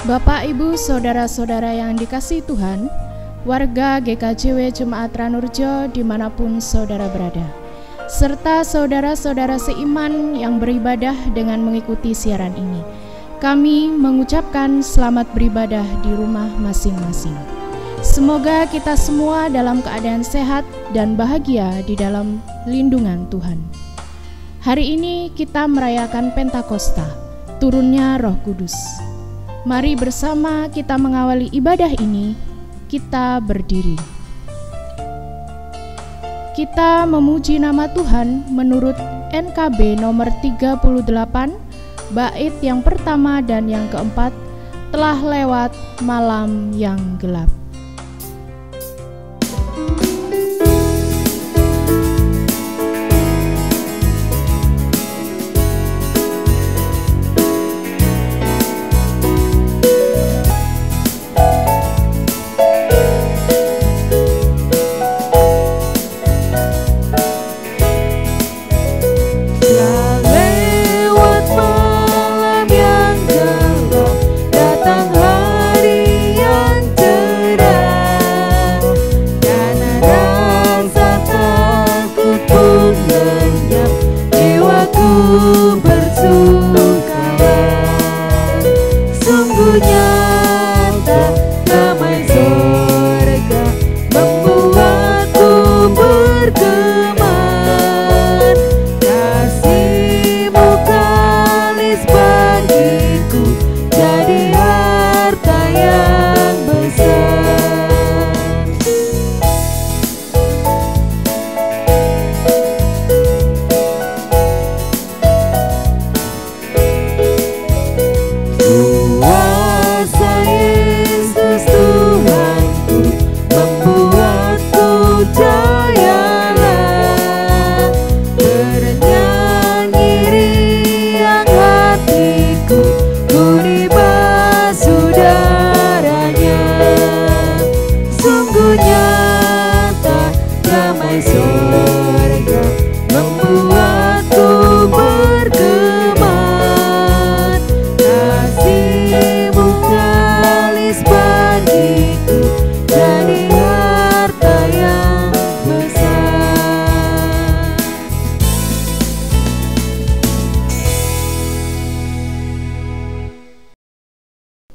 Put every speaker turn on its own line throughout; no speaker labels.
Bapak, Ibu, Saudara-saudara yang dikasihi Tuhan, warga GKJW Jemaat Ranurjo dimanapun saudara berada, serta saudara-saudara seiman yang beribadah dengan mengikuti siaran ini, kami mengucapkan selamat beribadah di rumah masing-masing. Semoga kita semua dalam keadaan sehat dan bahagia di dalam lindungan Tuhan. Hari ini kita merayakan Pentakosta, turunnya Roh Kudus. Mari bersama kita mengawali ibadah ini. Kita berdiri. Kita memuji nama Tuhan menurut NKB nomor 38, bait yang pertama dan yang keempat, telah lewat malam yang gelap.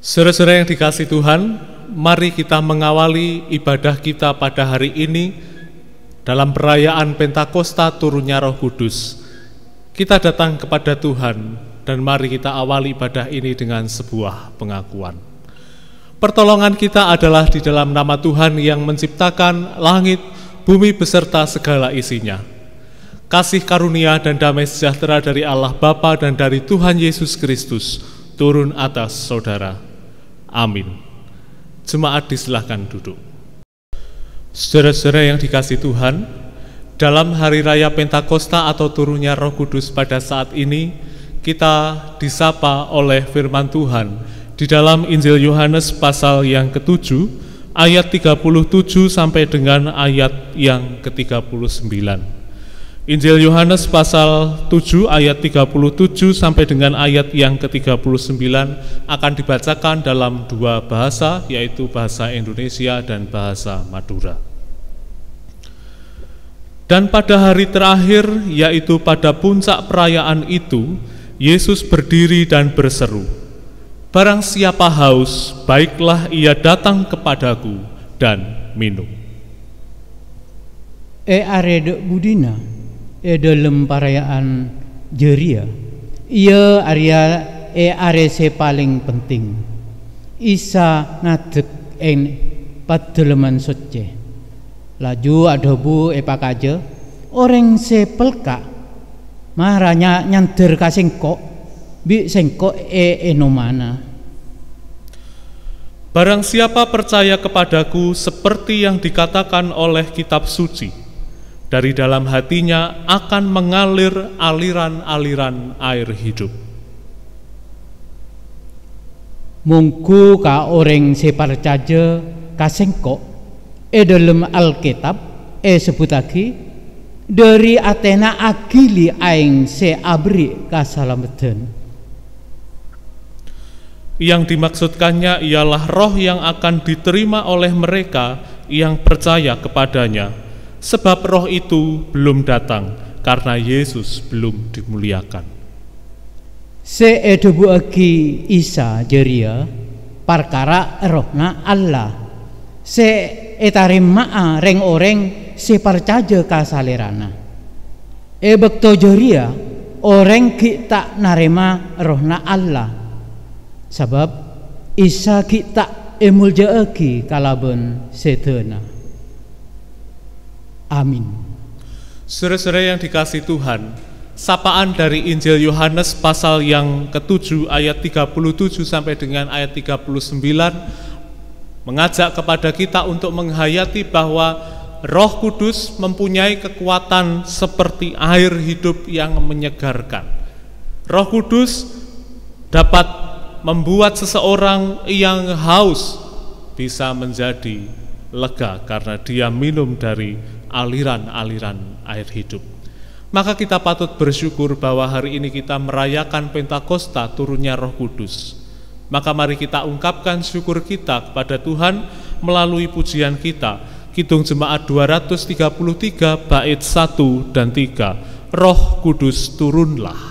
Saudara-saudara yang dikasihi Tuhan, mari kita mengawali ibadah kita pada hari ini dalam perayaan Pentakosta turunnya Roh Kudus. Kita datang kepada Tuhan dan mari kita awali ibadah ini dengan sebuah pengakuan. Pertolongan kita adalah di dalam nama Tuhan yang menciptakan langit, bumi beserta segala isinya. Kasih karunia dan damai sejahtera dari Allah Bapa dan dari Tuhan Yesus Kristus turun atas saudara. Amin. Jemaat disilahkan duduk. Saudara-saudara yang dikasihi Tuhan, dalam hari raya Pentakosta atau turunnya Roh Kudus pada saat ini, kita disapa oleh firman Tuhan di dalam Injil Yohanes pasal yang ke-7, ayat 37 sampai dengan ayat yang ke-39. Injil Yohanes pasal 7 ayat 37 sampai dengan ayat yang ke-39 akan dibacakan dalam dua bahasa, yaitu bahasa Indonesia dan bahasa Madura. Dan pada hari terakhir, yaitu pada puncak perayaan itu, Yesus berdiri dan berseru, "Barang siapa haus, baiklah ia datang kepadaku dan minum."
Arede budina dalam perayaan jeria, ia area arese paling penting. Isa ngadeg en padeleman soce. Laju adobu pakaje, orang sepelka maranya nyanter kasengko, bi sengko enomana.
Barang siapa percaya kepadaku seperti yang dikatakan oleh kitab suci, dari dalam hatinya akan mengalir aliran-aliran air hidup.
Mungku ka orang sepercaya kasengko dalam Alkitab sebut lagi dari Athena agili aing se abri kasalameten.
Yang dimaksudkannya ialah roh yang akan diterima oleh mereka yang percaya kepadanya, sebab roh itu belum datang karena Yesus belum dimuliakan.
Seedebuaki Isa jeria perkara rohna Allah, seetarimaa reng oreng sepercaja kasalerana. Bekto jeria orang kita narema rohna Allah, sebab Isa kita emuljaaki kalaben sedena. Amin.
Saudara-saudara yang dikasihi Tuhan, sapaan dari Injil Yohanes pasal yang ke-7 ayat 37 sampai dengan ayat 39 mengajak kepada kita untuk menghayati bahwa Roh Kudus mempunyai kekuatan seperti air hidup yang menyegarkan. Roh Kudus dapat membuat seseorang yang haus bisa menjadi lega karena dia minum dari aliran-aliran air hidup. Maka kita patut bersyukur bahwa hari ini kita merayakan Pentakosta turunnya Roh Kudus. Maka mari kita ungkapkan syukur kita kepada Tuhan melalui pujian kita, Kidung Jemaat 233 bait 1 dan 3, Roh Kudus turunlah.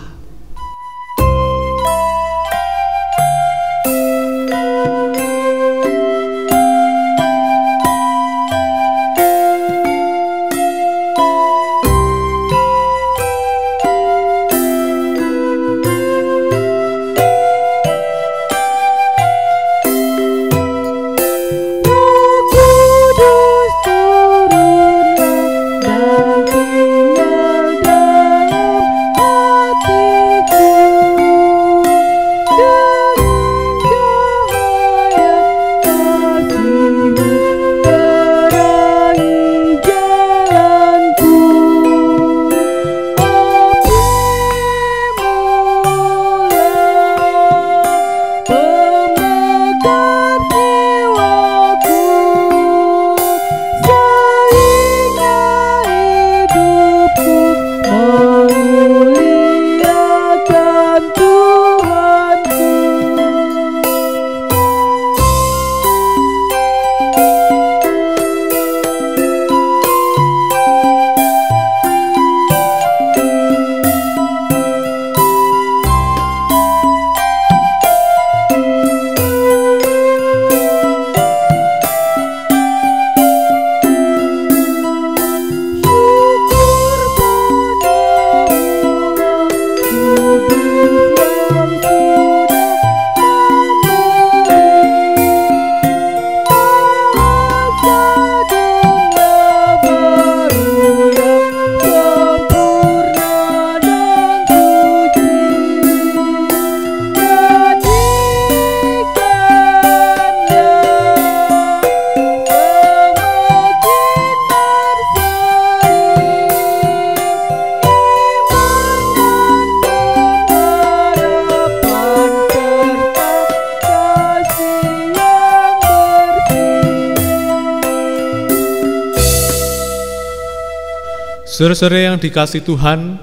Saudara-saudara yang dikasihi Tuhan,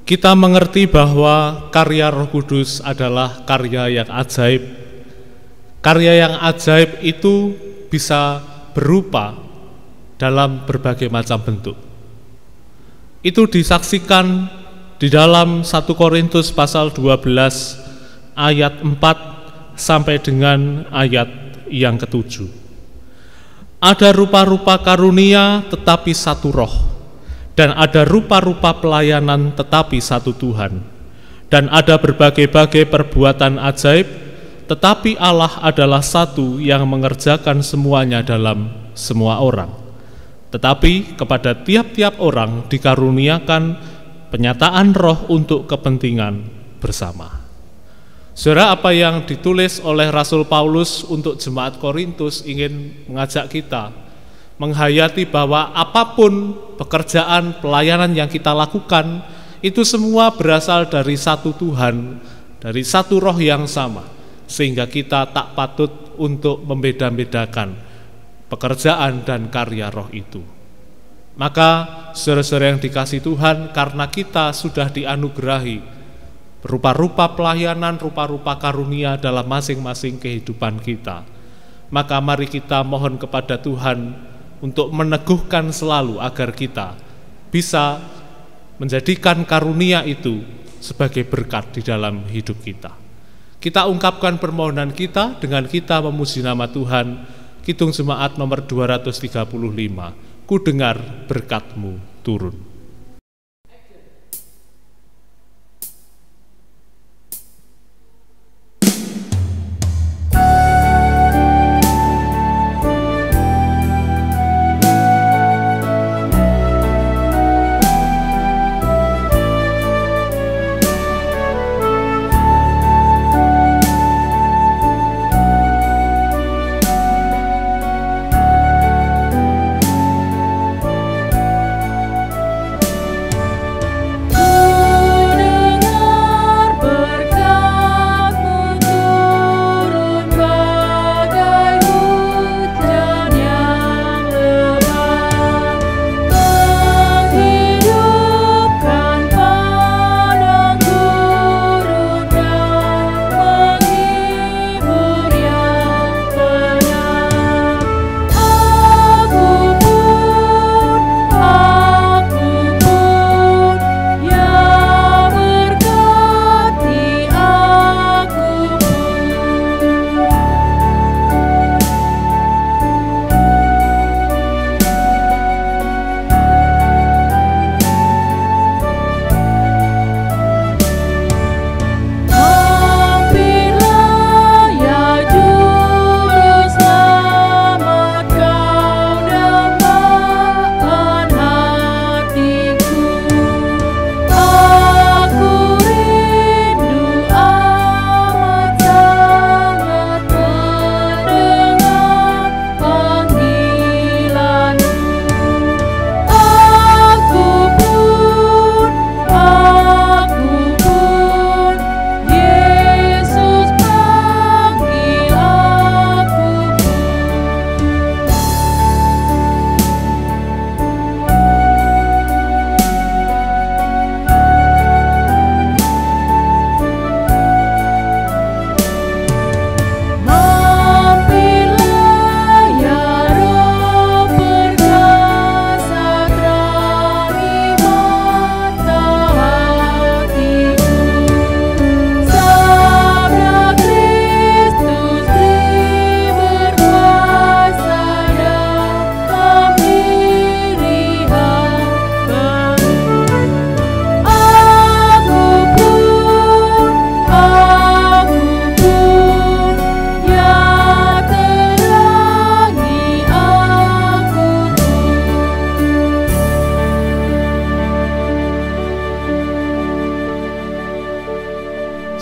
kita mengerti bahwa karya Roh Kudus adalah karya yang ajaib. Karya yang ajaib itu bisa berupa dalam berbagai macam bentuk. Itu disaksikan di dalam 1 Korintus pasal 12 ayat 4 sampai dengan ayat yang ke-7. Ada rupa-rupa karunia tetapi satu roh, dan ada rupa-rupa pelayanan tetapi satu Tuhan, dan ada berbagai-bagai perbuatan ajaib, tetapi Allah adalah satu yang mengerjakan semuanya dalam semua orang. Tetapi kepada tiap-tiap orang dikaruniakan penyataan roh untuk kepentingan bersama. Saudara, apa yang ditulis oleh Rasul Paulus untuk jemaat Korintus ingin mengajak kita menghayati bahwa apapun pekerjaan pelayanan yang kita lakukan itu semua berasal dari satu Tuhan, dari satu roh yang sama, sehingga kita tak patut untuk membeda-bedakan pekerjaan dan karya roh itu. Maka saudara-saudara yang dikasihi Tuhan, karena kita sudah dianugerahi rupa-rupa pelayanan, rupa-rupa karunia dalam masing-masing kehidupan kita. Maka mari kita mohon kepada Tuhan untuk meneguhkan selalu agar kita bisa menjadikan karunia itu sebagai berkat di dalam hidup kita. Kita ungkapkan permohonan kita dengan kita memuji nama Tuhan. Kidung Jemaat nomor 235, Ku dengar berkat-Mu turun.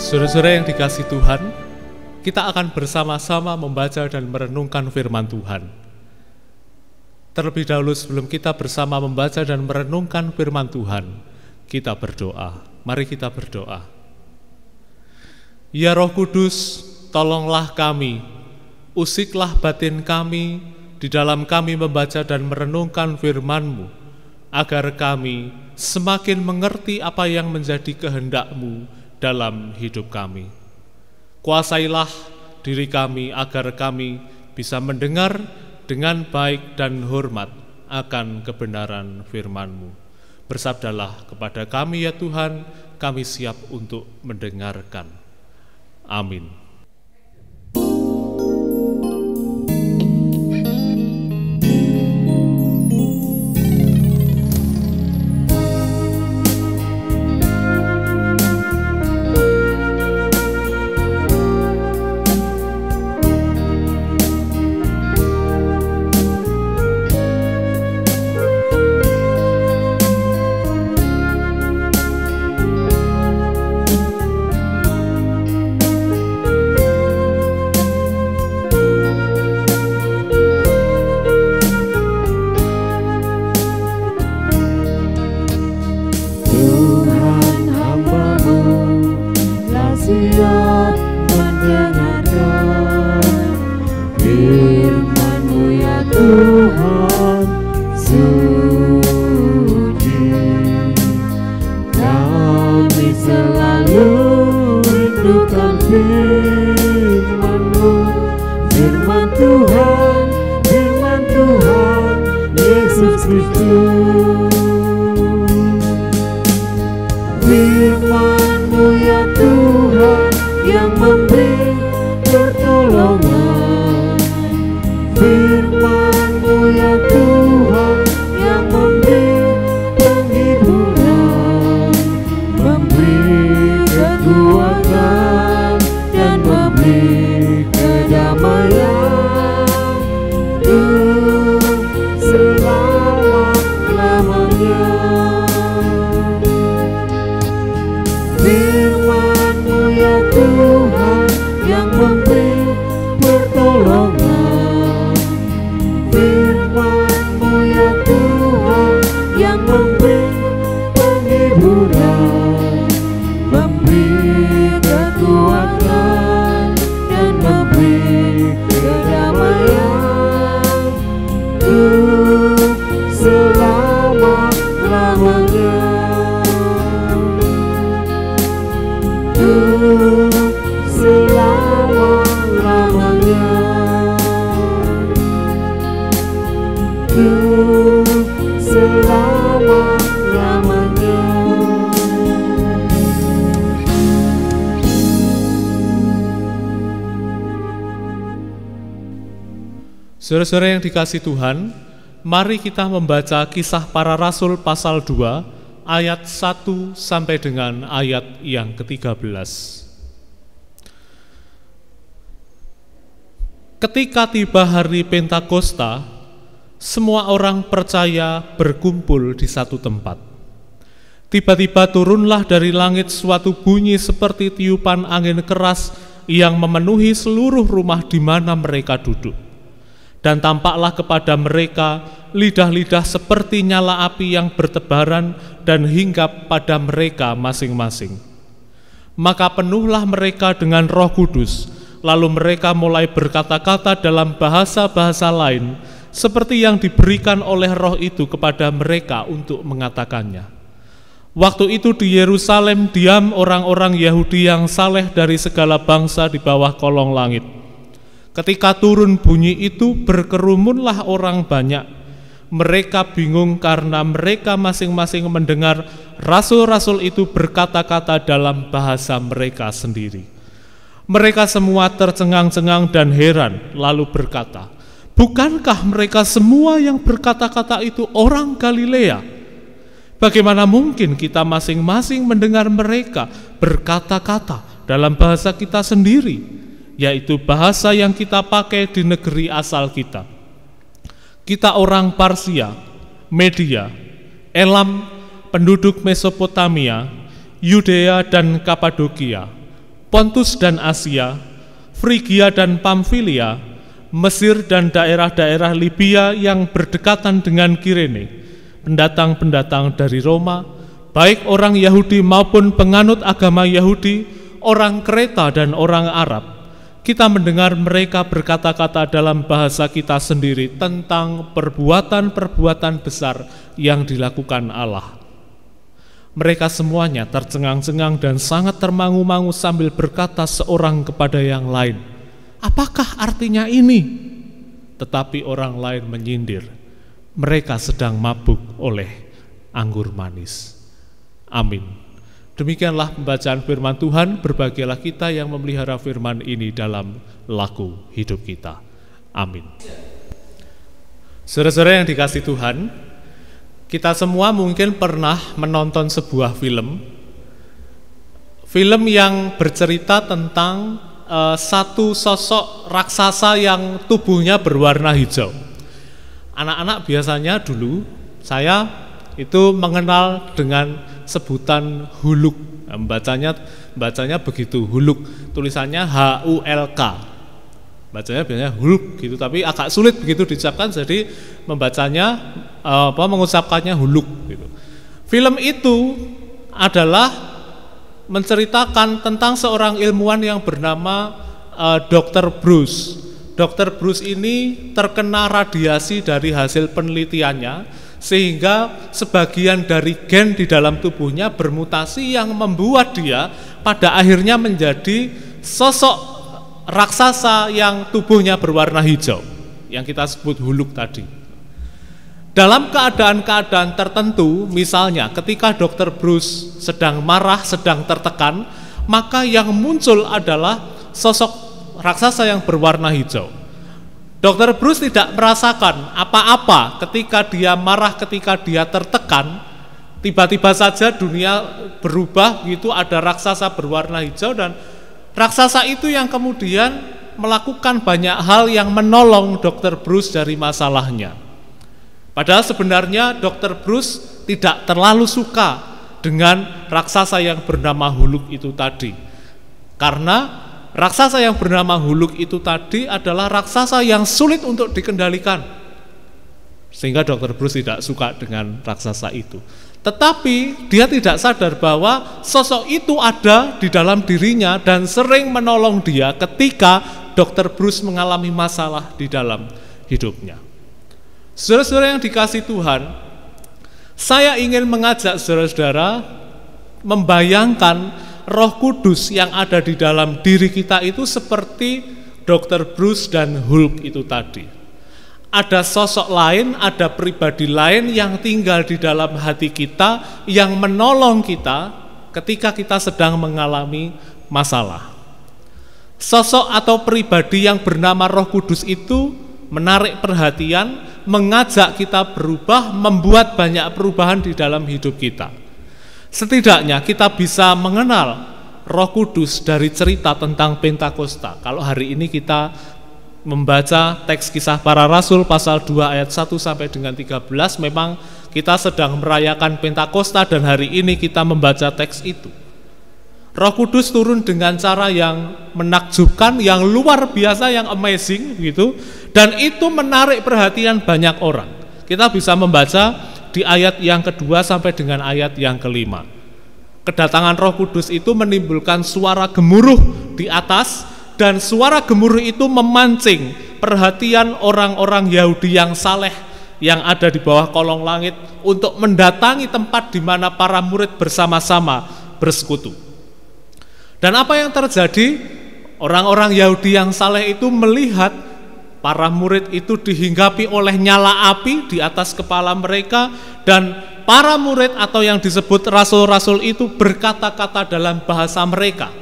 Saudara-saudara yang dikasihi Tuhan, kita akan bersama-sama membaca dan merenungkan firman Tuhan. Terlebih dahulu sebelum kita bersama membaca dan merenungkan firman Tuhan, kita berdoa. Mari kita berdoa. Ya Roh Kudus, tolonglah kami, usiklah batin kami di dalam kami membaca dan merenungkan firman-Mu, agar kami semakin mengerti apa yang menjadi kehendak-Mu dalam hidup kami. Kuasailah diri kami agar kami bisa mendengar dengan baik dan hormat akan kebenaran firman-Mu. Bersabdalah kepada kami ya Tuhan, kami siap untuk mendengarkan. Amin.
Kami selalu Lakukan firman-Mu, firman Tuhan, firman Tuhan Yesus Kristus. Firman-Mu ya Tuhan yang memberi pertolongan, firman-Mu ya Tuhan yang memberi penghiburan, memberi kekuatan dan memberi kedamaian untuk selama-lamanya. Firman-Mu ya Tuhan yang memberi pertolongan, firman-Mu ya Tuhan yang memberi penghiburan, memberi kekuatan dan memberi kedamaian untuk selama-lamanya. Untuk selama-lamanya, untuk selama-lamanya.
Saudara-saudara yang dikasihi Tuhan, mari kita membaca Kisah Para Rasul pasal 2 ayat 1 sampai dengan ayat yang ke-13. Ketika tiba hari Pentakosta, semua orang percaya berkumpul di satu tempat. Tiba-tiba turunlah dari langit suatu bunyi seperti tiupan angin keras yang memenuhi seluruh rumah di mana mereka duduk. Dan tampaklah kepada mereka lidah-lidah seperti nyala api yang bertebaran dan hinggap pada mereka masing-masing. Maka penuhlah mereka dengan Roh Kudus, lalu mereka mulai berkata-kata dalam bahasa-bahasa lain, seperti yang diberikan oleh Roh itu kepada mereka untuk mengatakannya. Waktu itu di Yerusalem diam orang-orang Yahudi yang saleh dari segala bangsa di bawah kolong langit. Ketika turun bunyi itu, berkerumunlah orang banyak. Mereka bingung karena mereka masing-masing mendengar rasul-rasul itu berkata-kata dalam bahasa mereka sendiri. Mereka semua tercengang-cengang dan heran, lalu berkata, "Bukankah mereka semua yang berkata-kata itu orang Galilea? Bagaimana mungkin kita masing-masing mendengar mereka berkata-kata dalam bahasa kita sendiri, yaitu bahasa yang kita pakai di negeri asal kita? Kita orang Parsia, Media, Elam, penduduk Mesopotamia, Yudea dan Kapadokia, Pontus dan Asia, Frigia dan Pamfilia, Mesir dan daerah-daerah Libya yang berdekatan dengan Kirene, pendatang-pendatang dari Roma, baik orang Yahudi maupun penganut agama Yahudi, orang Kreta dan orang Arab. Kita mendengar mereka berkata-kata dalam bahasa kita sendiri tentang perbuatan-perbuatan besar yang dilakukan Allah." Mereka semuanya tercengang-cengang dan sangat termangu-mangu sambil berkata seorang kepada yang lain, "Apakah artinya ini?" Tetapi orang lain menyindir, "Mereka sedang mabuk oleh anggur manis." Amin. Demikianlah pembacaan firman Tuhan. Berbahagialah kita yang memelihara firman ini dalam laku hidup kita. Amin. Saudara-saudara yang dikasihi Tuhan, kita semua mungkin pernah menonton sebuah film yang bercerita tentang satu sosok raksasa yang tubuhnya berwarna hijau. Anak-anak biasanya dulu, saya itu mengenal dengan sebutan huluk. Bacanya begitu, huluk. Tulisannya HULK. Bacanya biasanya huluk gitu, tapi agak sulit begitu diucapkan, jadi mengucapkannya huluk gitu. Film itu adalah menceritakan tentang seorang ilmuwan yang bernama Dr. Bruce. Dr. Bruce ini terkena radiasi dari hasil penelitiannya, sehingga sebagian dari gen di dalam tubuhnya bermutasi yang membuat dia pada akhirnya menjadi sosok raksasa yang tubuhnya berwarna hijau, yang kita sebut Huluk tadi. Dalam keadaan-keadaan tertentu, misalnya ketika Dr. Bruce sedang marah, sedang tertekan, maka yang muncul adalah sosok raksasa yang berwarna hijau. Dr. Bruce tidak merasakan apa-apa ketika dia marah, ketika dia tertekan. Tiba-tiba saja dunia berubah, gitu, ada raksasa berwarna hijau, dan raksasa itu yang kemudian melakukan banyak hal yang menolong Dr. Bruce dari masalahnya. Padahal sebenarnya Dr. Bruce tidak terlalu suka dengan raksasa yang bernama Huluk itu tadi. Karena raksasa yang bernama Huluk itu tadi adalah raksasa yang sulit untuk dikendalikan. Sehingga Dr. Bruce tidak suka dengan raksasa itu. Tetapi dia tidak sadar bahwa sosok itu ada di dalam dirinya dan sering menolong dia ketika Dr. Bruce mengalami masalah di dalam hidupnya. Saudara-saudara yang dikasihi Tuhan, saya ingin mengajak saudara-saudara membayangkan Roh Kudus yang ada di dalam diri kita itu seperti Dr. Bruce dan Hulk itu tadi. Ada sosok lain, ada pribadi lain yang tinggal di dalam hati kita, yang menolong kita ketika kita sedang mengalami masalah. Sosok atau pribadi yang bernama Roh Kudus itu menarik perhatian, mengajak kita berubah, membuat banyak perubahan di dalam hidup kita. Setidaknya kita bisa mengenal Roh Kudus dari cerita tentang Pentakosta. Kalau hari ini kita membaca teks Kisah Para Rasul pasal 2 ayat 1 sampai dengan 13, memang kita sedang merayakan Pentakosta dan hari ini kita membaca teks itu. Roh Kudus turun dengan cara yang menakjubkan, yang luar biasa, yang amazing gitu, dan itu menarik perhatian banyak orang. Kita bisa membaca di ayat yang kedua sampai dengan ayat yang kelima. Kedatangan Roh Kudus itu menimbulkan suara gemuruh di atas, dan suara gemuruh itu memancing perhatian orang-orang Yahudi yang saleh yang ada di bawah kolong langit untuk mendatangi tempat di mana para murid bersama-sama bersekutu. Dan apa yang terjadi? Orang-orang Yahudi yang saleh itu melihat para murid itu dihinggapi oleh nyala api di atas kepala mereka, dan para murid atau yang disebut rasul-rasul itu berkata-kata dalam bahasa mereka.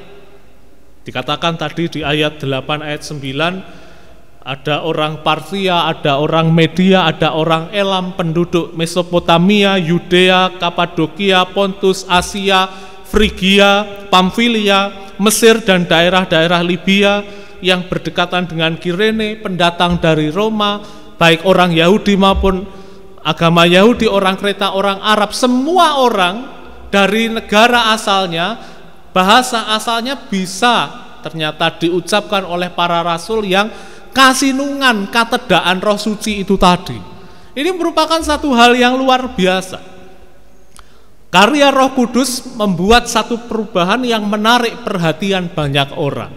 Dikatakan tadi di ayat 8 ayat 9, ada orang Partia, ada orang Media, ada orang Elam, penduduk Mesopotamia, Yudea, Kapadokia, Pontus, Asia, Frigia, Pamfilia, Mesir dan daerah-daerah Libya yang berdekatan dengan Kirene, pendatang dari Roma, baik orang Yahudi maupun agama Yahudi, orang Kreta, orang Arab, semua orang dari negara asalnya, bahasa asalnya bisa ternyata diucapkan oleh para rasul yang kasinungan katedaan Roh Suci itu tadi. Ini merupakan satu hal yang luar biasa. Karya Roh Kudus membuat satu perubahan yang menarik perhatian banyak orang.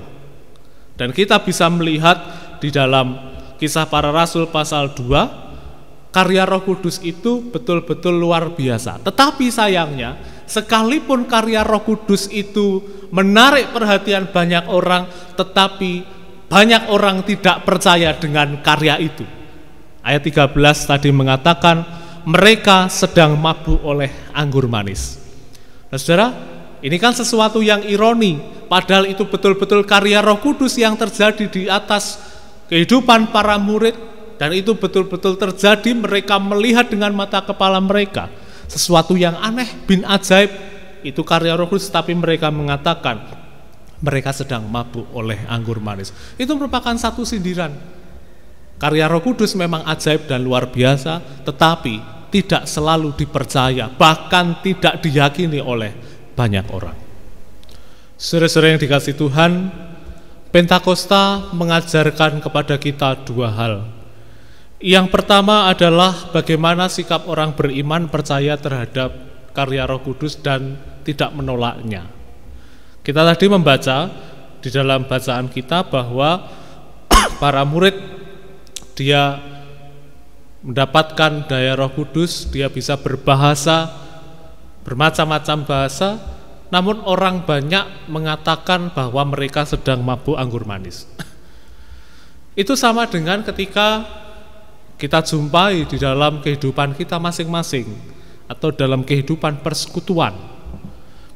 Dan kita bisa melihat di dalam Kisah Para Rasul pasal 2, karya Roh Kudus itu betul-betul luar biasa. Tetapi sayangnya, sekalipun karya Roh Kudus itu menarik perhatian banyak orang, tetapi banyak orang tidak percaya dengan karya itu. Ayat 13 tadi mengatakan, mereka sedang mabuk oleh anggur manis. Nah saudara, ini kan sesuatu yang ironi, padahal itu betul-betul karya Roh Kudus yang terjadi di atas kehidupan para murid, dan itu betul-betul terjadi, mereka melihat dengan mata kepala mereka. Sesuatu yang aneh, bin ajaib, itu karya Roh Kudus, tapi mereka mengatakan mereka sedang mabuk oleh anggur manis. Itu merupakan satu sindiran. Karya Roh Kudus memang ajaib dan luar biasa, tetapi tidak selalu dipercaya, bahkan tidak diyakini oleh banyak orang. Saudara-saudara yang dikasihi Tuhan, Pentakosta mengajarkan kepada kita dua hal. Yang pertama adalah bagaimana sikap orang beriman percaya terhadap karya Roh Kudus dan tidak menolaknya. Kita tadi membaca di dalam bacaan kita bahwa para murid dia mendapatkan daya Roh Kudus, dia bisa berbahasa, bermacam-macam bahasa, namun orang banyak mengatakan bahwa mereka sedang mabuk anggur manis. Itu sama dengan ketika kita jumpai di dalam kehidupan kita masing-masing atau dalam kehidupan persekutuan.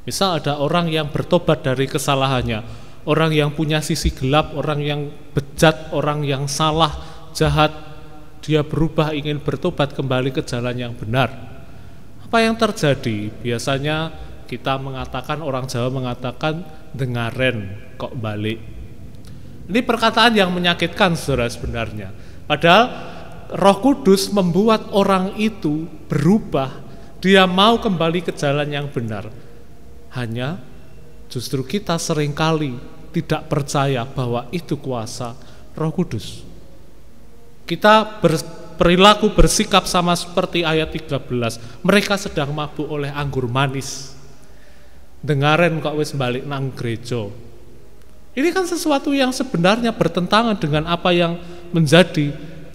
Misal ada orang yang bertobat dari kesalahannya, orang yang punya sisi gelap, orang yang bejat, orang yang salah, jahat, dia berubah ingin bertobat kembali ke jalan yang benar. Apa yang terjadi? Biasanya kita mengatakan, orang Jawa mengatakan dengaren kok balik. Ini perkataan yang menyakitkan saudara sebenarnya. Padahal Roh Kudus membuat orang itu berubah, dia mau kembali ke jalan yang benar. Hanya justru kita seringkali tidak percaya bahwa itu kuasa Roh Kudus. Kita berperilaku bersikap sama seperti ayat 13. Mereka sedang mabuk oleh anggur manis. Dengaren kok wis balik nang gereja. Ini kan sesuatu yang sebenarnya bertentangan dengan apa yang menjadi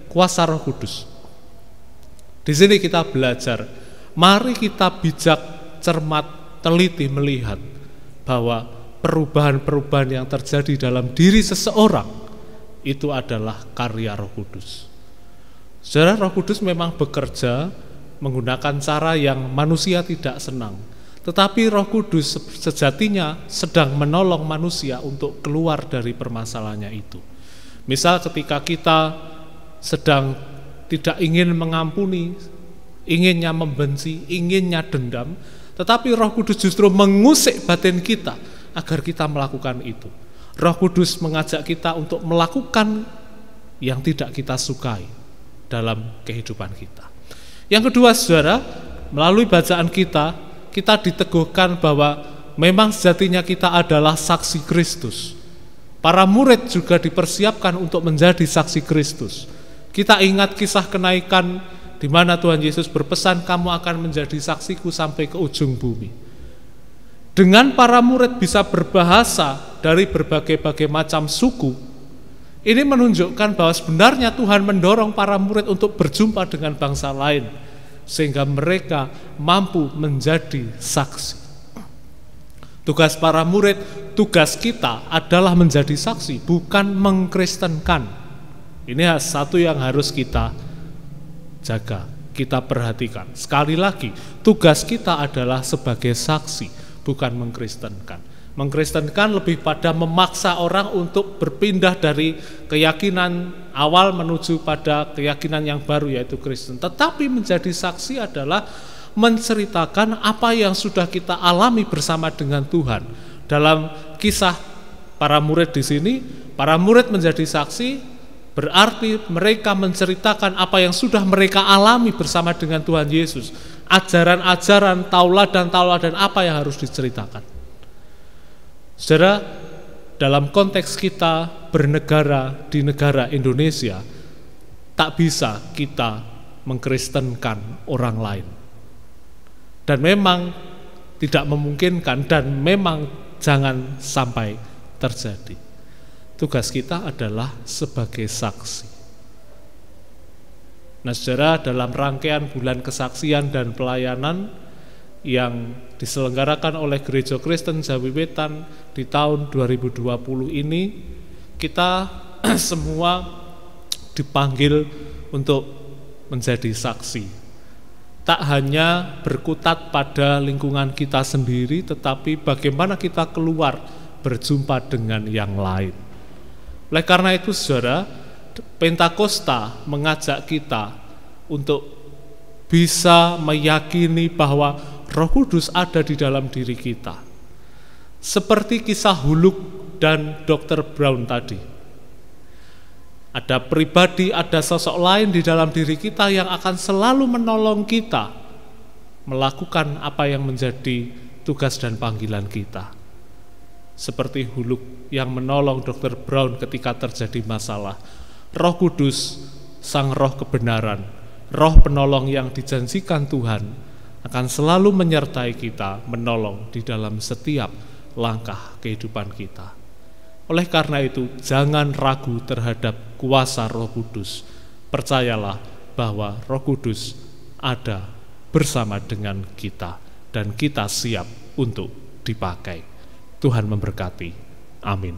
kuasa Roh Kudus. Di sini kita belajar, mari kita bijak, cermat, teliti melihat bahwa perubahan-perubahan yang terjadi dalam diri seseorang itu adalah karya Roh Kudus. Saudara, Roh Kudus memang bekerja menggunakan cara yang manusia tidak senang. Tetapi Roh Kudus sejatinya sedang menolong manusia untuk keluar dari permasalahannya itu. Misal ketika kita sedang tidak ingin mengampuni, inginnya membenci, inginnya dendam, tetapi Roh Kudus justru mengusik batin kita agar kita melakukan itu. Roh Kudus mengajak kita untuk melakukan yang tidak kita sukai dalam kehidupan kita. Yang kedua, saudara, melalui bacaan kita diteguhkan bahwa memang sejatinya kita adalah saksi Kristus. Para murid juga dipersiapkan untuk menjadi saksi Kristus. Kita ingat kisah kenaikan di mana Tuhan Yesus berpesan, kamu akan menjadi saksiku sampai ke ujung bumi. Dengan para murid bisa berbahasa dari berbagai-bagai macam suku, ini menunjukkan bahwa sebenarnya Tuhan mendorong para murid untuk berjumpa dengan bangsa lain, sehingga mereka mampu menjadi saksi. Tugas para murid, tugas kita adalah menjadi saksi, bukan mengkristenkan. Ini satu yang harus kita jaga, kita perhatikan. Sekali lagi, tugas kita adalah sebagai saksi, bukan mengkristenkan. Mengkristenkan lebih pada memaksa orang untuk berpindah dari keyakinan awal menuju pada keyakinan yang baru, yaitu Kristen. Tetapi menjadi saksi adalah menceritakan apa yang sudah kita alami bersama dengan Tuhan. Dalam kisah para murid di sini, para murid menjadi saksi, berarti mereka menceritakan apa yang sudah mereka alami bersama dengan Tuhan Yesus. Ajaran-ajaran, tauladan apa yang harus diceritakan. Saudara, dalam konteks kita bernegara di negara Indonesia, tak bisa kita mengkristenkan orang lain. Dan memang tidak memungkinkan dan memang jangan sampai terjadi. Tugas kita adalah sebagai saksi. Nah, saudara, dalam rangkaian bulan kesaksian dan pelayanan yang diselenggarakan oleh Gereja Kristen Jawi Wetan di tahun 2020 ini, kita semua dipanggil untuk menjadi saksi. Tak hanya berkutat pada lingkungan kita sendiri, tetapi bagaimana kita keluar berjumpa dengan yang lain. Oleh karena itu, saudara, Pentakosta mengajak kita untuk bisa meyakini bahwa Roh Kudus ada di dalam diri kita. Seperti kisah Huluk dan Dr. Brown tadi. Ada pribadi, ada sosok lain di dalam diri kita yang akan selalu menolong kita melakukan apa yang menjadi tugas dan panggilan kita. Seperti Huluk yang menolong Dr. Brown ketika terjadi masalah. Roh Kudus, Sang Roh kebenaran, Roh penolong yang dijanjikan Tuhan akan selalu menyertai kita, menolong di dalam setiap langkah kehidupan kita. Oleh karena itu, jangan ragu terhadap kuasa Roh Kudus. Percayalah bahwa Roh Kudus ada bersama dengan kita dan kita siap untuk dipakai. Tuhan memberkati. Amin.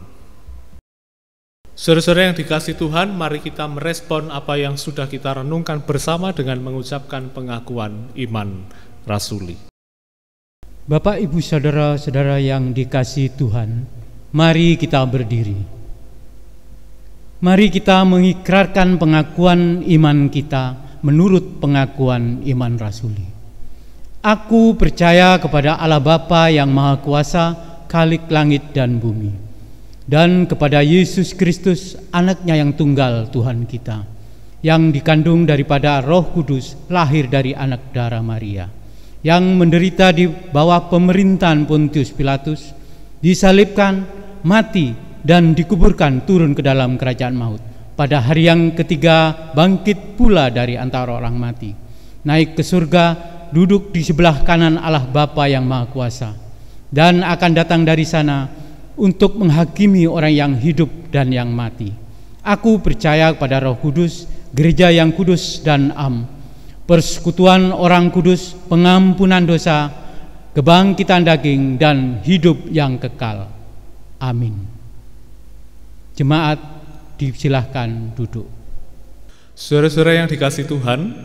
Saudara-saudara yang dikasihi Tuhan, mari kita merespon apa yang sudah kita renungkan bersama dengan mengucapkan pengakuan iman rasuli.
Bapak, Ibu, saudara-saudara yang dikasihi Tuhan, mari kita berdiri. Mari kita mengikrarkan pengakuan iman kita menurut pengakuan iman rasuli. Aku percaya kepada Allah Bapa yang Maha Kuasa, Khalik langit dan bumi, dan kepada Yesus Kristus, anaknya yang tunggal Tuhan kita, yang dikandung daripada Roh Kudus, lahir dari anak darah Maria, yang menderita di bawah pemerintahan Pontius Pilatus, disalibkan, mati, dan dikuburkan turun ke dalam kerajaan maut. Pada hari yang ketiga bangkit pula dari antara orang mati, naik ke surga, duduk di sebelah kanan Allah Bapa yang Maha Kuasa, dan akan datang dari sana untuk menghakimi orang yang hidup dan yang mati. Aku percaya kepada Roh Kudus, gereja yang kudus dan am, persekutuan orang kudus, pengampunan dosa, kebangkitan daging, dan hidup yang kekal. Amin. Jemaat disilahkan duduk.
Saudara-saudara yang dikasihi Tuhan,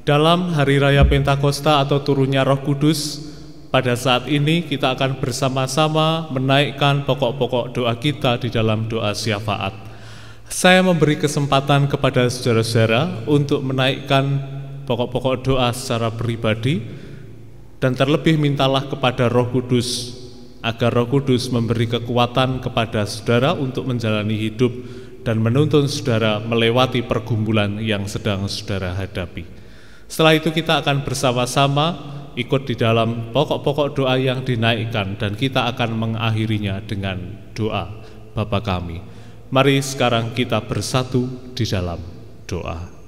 dalam Hari Raya Pentakosta atau turunnya Roh Kudus, pada saat ini kita akan bersama-sama menaikkan pokok-pokok doa kita di dalam doa syafaat. Saya memberi kesempatan kepada saudara-saudara untuk menaikkan pokok-pokok doa secara pribadi, dan terlebih mintalah kepada Roh Kudus agar Roh Kudus memberi kekuatan kepada saudara untuk menjalani hidup dan menuntun saudara melewati pergumulan yang sedang saudara hadapi. Setelah itu kita akan bersama-sama ikut di dalam pokok-pokok doa yang dinaikkan, dan kita akan mengakhirinya dengan doa Bapa kami. Mari sekarang kita bersatu di dalam doa.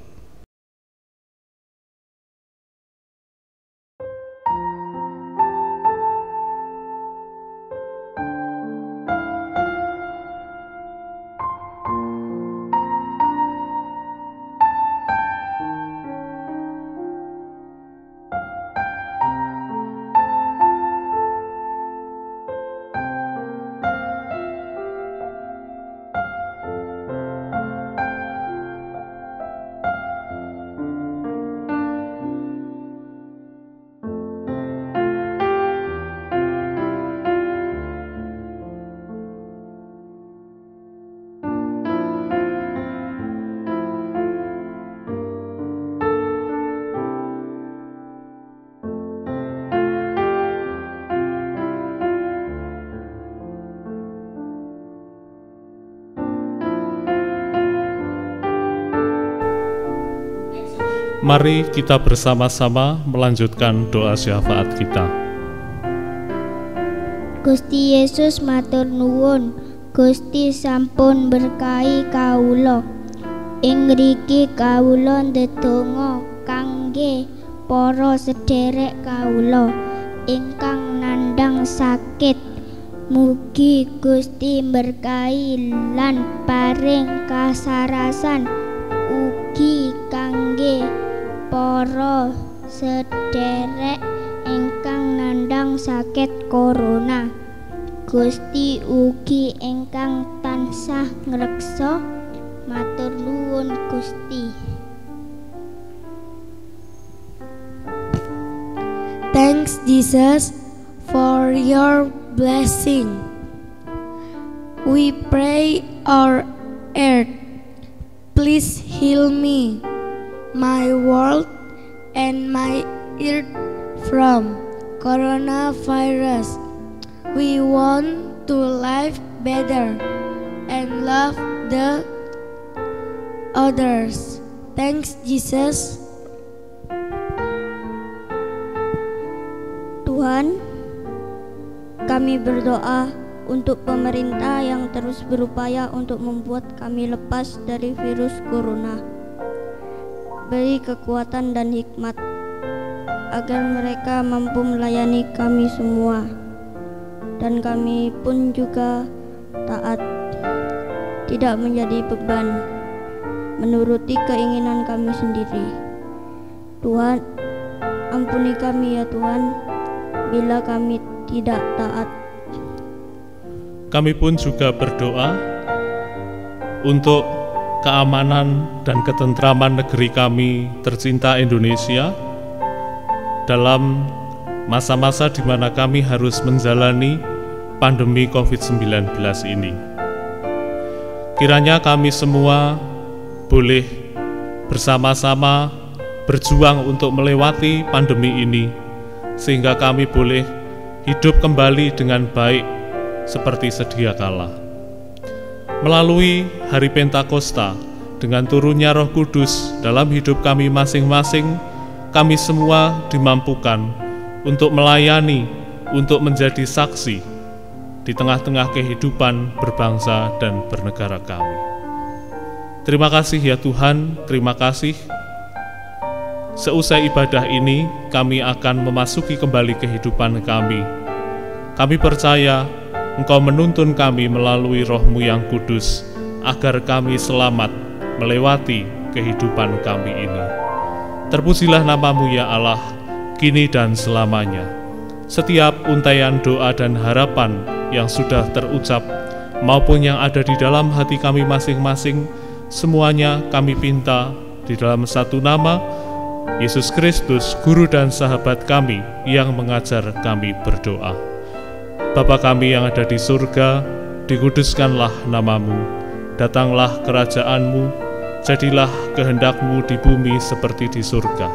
Mari kita bersama-sama melanjutkan doa syafaat kita.
Gusti Yesus matur nuwun, Gusti sampun berkahi kawula. Ing ngriki kawula ndedonga kangge para sederek kawula ingkang nandhang sakit. Mugi Gusti berkahi lan paring kasarasan ugi kangge para sederek ingkang nandhang sakit corona. Gusti ugi ingkang tansah ngreksa. Matur nuwun Gusti.
Thanks Jesus for your blessing. We pray our earth. Please heal me, my world, and my earth from coronavirus. We want to live better and love the others. Thanks Jesus.
Tuhan, kami berdoa untuk pemerintah yang terus berupaya untuk membuat kami lepas dari virus corona. Beri kekuatan dan hikmat agar mereka mampu melayani kami semua, dan kami pun juga taat, tidak menjadi beban, menuruti keinginan kami sendiri. Tuhan, ampuni kami ya Tuhan, bila kami tidak taat.
Kami pun juga berdoa untuk keamanan dan ketentraman negeri kami tercinta Indonesia dalam masa-masa di mana kami harus menjalani pandemi COVID-19 ini. Kiranya kami semua boleh bersama-sama berjuang untuk melewati pandemi ini, sehingga kami boleh hidup kembali dengan baik seperti sedia kala. Melalui hari Pentakosta, dengan turunnya Roh Kudus dalam hidup kami masing-masing, kami semua dimampukan untuk melayani, untuk menjadi saksi di tengah-tengah kehidupan berbangsa dan bernegara kami. Terima kasih ya Tuhan, terima kasih. Seusai ibadah ini, kami akan memasuki kembali kehidupan kami. Kami percaya Engkau menuntun kami melalui Roh-Mu yang kudus, agar kami selamat melewati kehidupan kami ini. Terpujilah nama-Mu ya Allah, kini dan selamanya. Setiap untaian doa dan harapan yang sudah terucap, maupun yang ada di dalam hati kami masing-masing, semuanya kami pinta di dalam satu nama, Yesus Kristus, Guru dan Sahabat kami yang mengajar kami berdoa. Bapa kami yang ada di surga, dikuduskanlah nama-Mu, datanglah kerajaan-Mu, jadilah kehendak-Mu di bumi seperti di surga.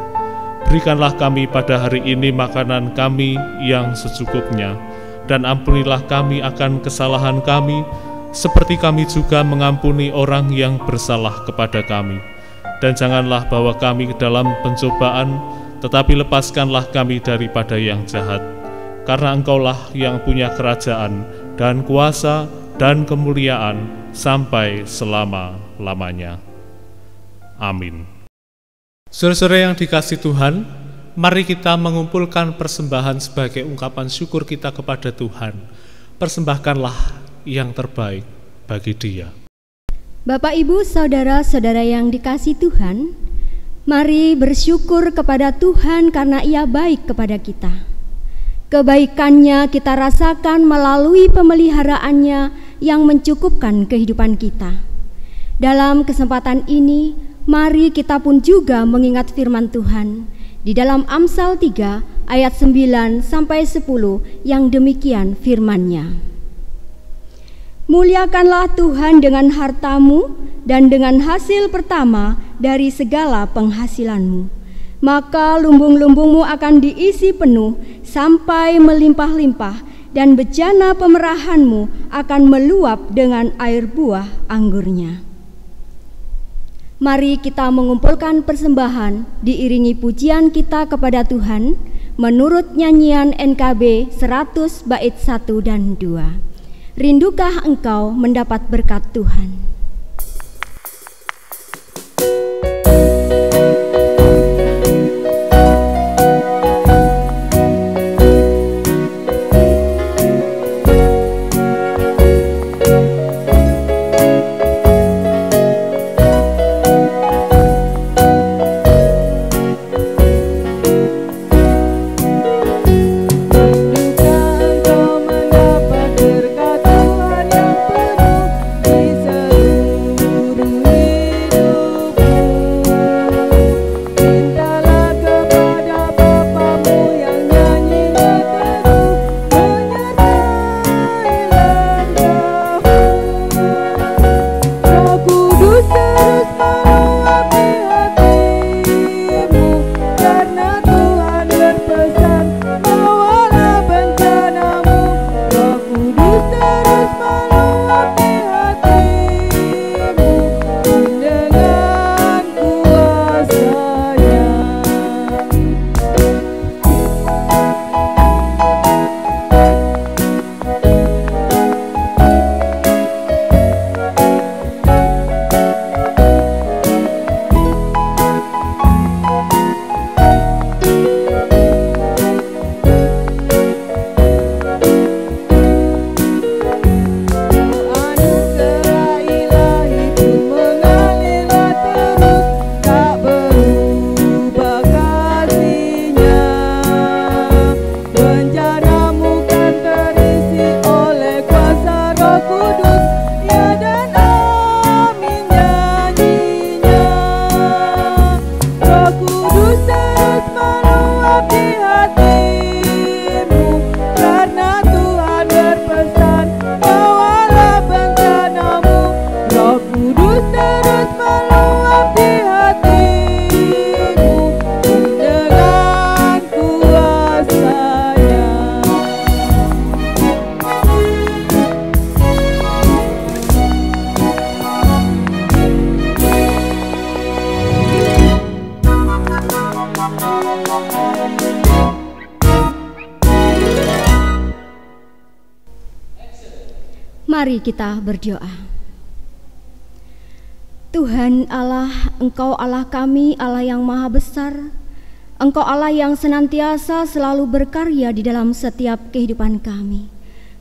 Berikanlah kami pada hari ini makanan kami yang secukupnya, dan ampunilah kami akan kesalahan kami, seperti kami juga mengampuni orang yang bersalah kepada kami. Dan janganlah bawa kami ke dalam pencobaan, tetapi lepaskanlah kami daripada yang jahat. Karena Engkaulah yang punya kerajaan dan kuasa dan kemuliaan sampai selama-lamanya. Amin. Saudara-saudara yang dikasihi Tuhan, mari kita mengumpulkan persembahan sebagai ungkapan syukur kita kepada Tuhan. Persembahkanlah yang terbaik bagi Dia.
Bapak, Ibu, saudara-saudara yang dikasihi Tuhan, mari bersyukur kepada Tuhan karena Ia baik kepada kita. Kebaikannya kita rasakan melalui pemeliharaannya yang mencukupkan kehidupan kita. Dalam kesempatan ini, mari kita pun juga mengingat firman Tuhan di dalam Amsal 3 ayat 9-10 yang demikian firman-Nya. Muliakanlah Tuhan dengan hartamu dan dengan hasil pertama dari segala penghasilanmu. Maka lumbung-lumbungmu akan diisi penuh sampai melimpah-limpah, dan bejana pemerahanmu akan meluap dengan air buah anggurnya. Mari kita mengumpulkan persembahan diiringi pujian kita kepada Tuhan menurut nyanyian NKB 100 bait 1 dan 2. Rindukah engkau mendapat berkat Tuhan?
Engkau mendapat berkat Tuhan yang penuh di
Mari kita berdoa. Tuhan Allah, Engkau Allah kami, Allah yang maha besar. Engkau Allah yang senantiasa selalu berkarya di dalam setiap kehidupan kami.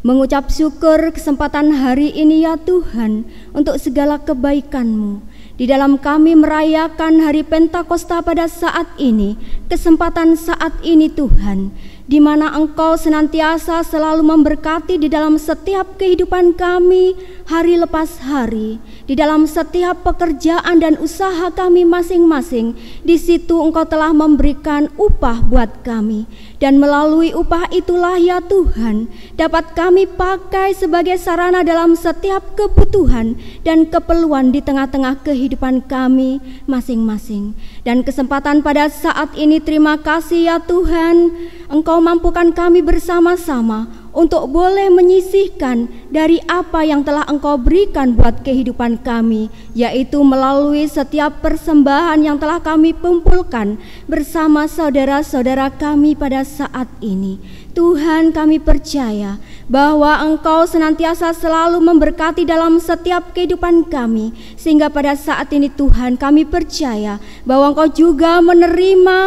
Mengucap syukur kesempatan hari ini ya Tuhan untuk segala kebaikan-Mu. Di dalam kami merayakan hari Pentakosta pada saat ini, kesempatan saat ini Tuhan, di mana Engkau senantiasa selalu memberkati di dalam setiap kehidupan kami hari lepas hari, di dalam setiap pekerjaan dan usaha kami masing-masing. Di situ Engkau telah memberikan upah buat kami, dan melalui upah itulah ya Tuhan dapat kami pakai sebagai sarana dalam setiap kebutuhan dan keperluan di tengah-tengah kehidupan kami masing-masing. Dan kesempatan pada saat ini, terima kasih ya Tuhan, Engkau mampukan kami bersama-sama untuk boleh menyisihkan dari apa yang telah Engkau berikan buat kehidupan kami, yaitu melalui setiap persembahan yang telah kami kumpulkan bersama saudara-saudara kami pada saat ini. Tuhan, kami percaya bahwa Engkau senantiasa selalu memberkati dalam setiap kehidupan kami, sehingga pada saat ini Tuhan, kami percaya bahwa Engkau juga menerima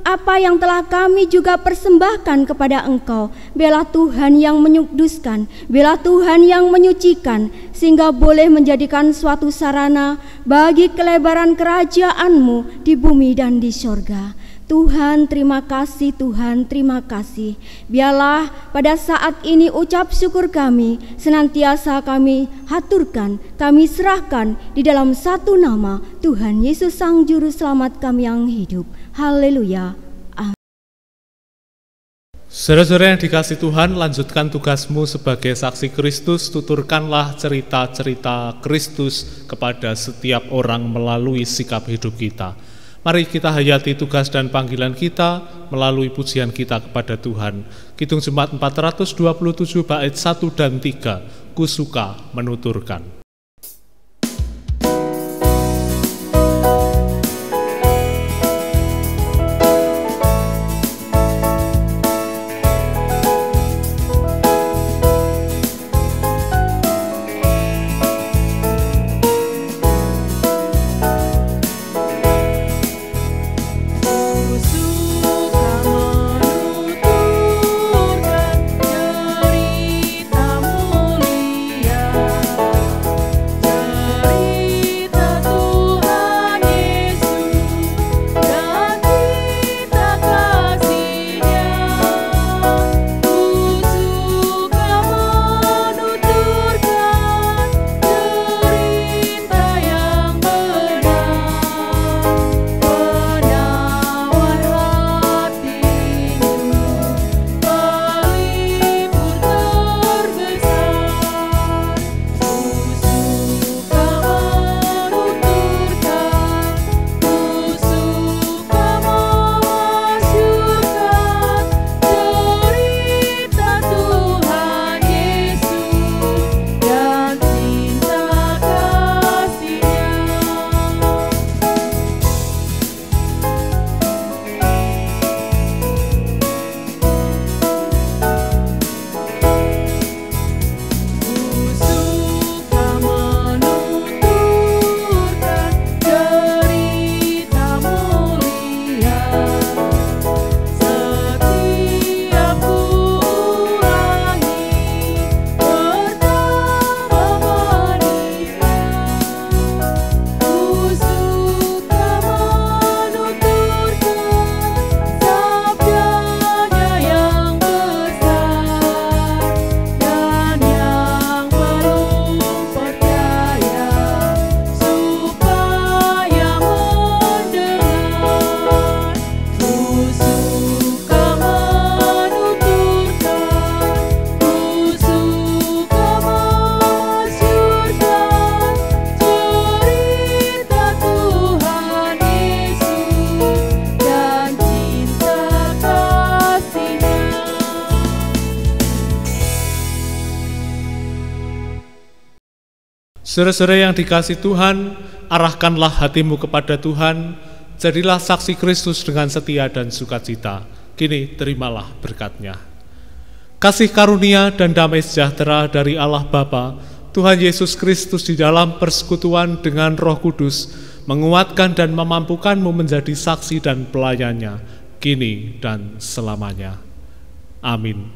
apa yang telah kami juga persembahkan kepada Engkau. Biarlah Tuhan yang menyuduskan, biarlah Tuhan yang menyucikan, sehingga boleh menjadikan suatu sarana bagi kelebaran kerajaan-Mu di bumi dan di sorga. Tuhan, terima kasih, Tuhan, terima kasih. Biarlah pada saat ini ucap syukur kami senantiasa kami haturkan, kami serahkan di dalam satu nama, Tuhan Yesus Sang Juru Selamat kami yang hidup. Haleluya.
Saudara-saudara yang dikasih Tuhan, lanjutkan tugasmu sebagai saksi Kristus. Tuturkanlah cerita-cerita Kristus kepada setiap orang melalui sikap hidup kita. Mari kita hayati tugas dan panggilan kita melalui pujian kita kepada Tuhan. Kidung Jemaat 427 bait 1 dan 3, Ku suka menuturkan. Saudara-saudara yang dikasih Tuhan, arahkanlah hatimu kepada Tuhan, jadilah saksi Kristus dengan setia dan sukacita. Kini terimalah berkat-Nya. Kasih karunia dan damai sejahtera dari Allah Bapa, Tuhan Yesus Kristus di dalam persekutuan dengan Roh Kudus, menguatkan dan memampukanmu menjadi saksi dan pelayannya, kini dan selamanya. Amin.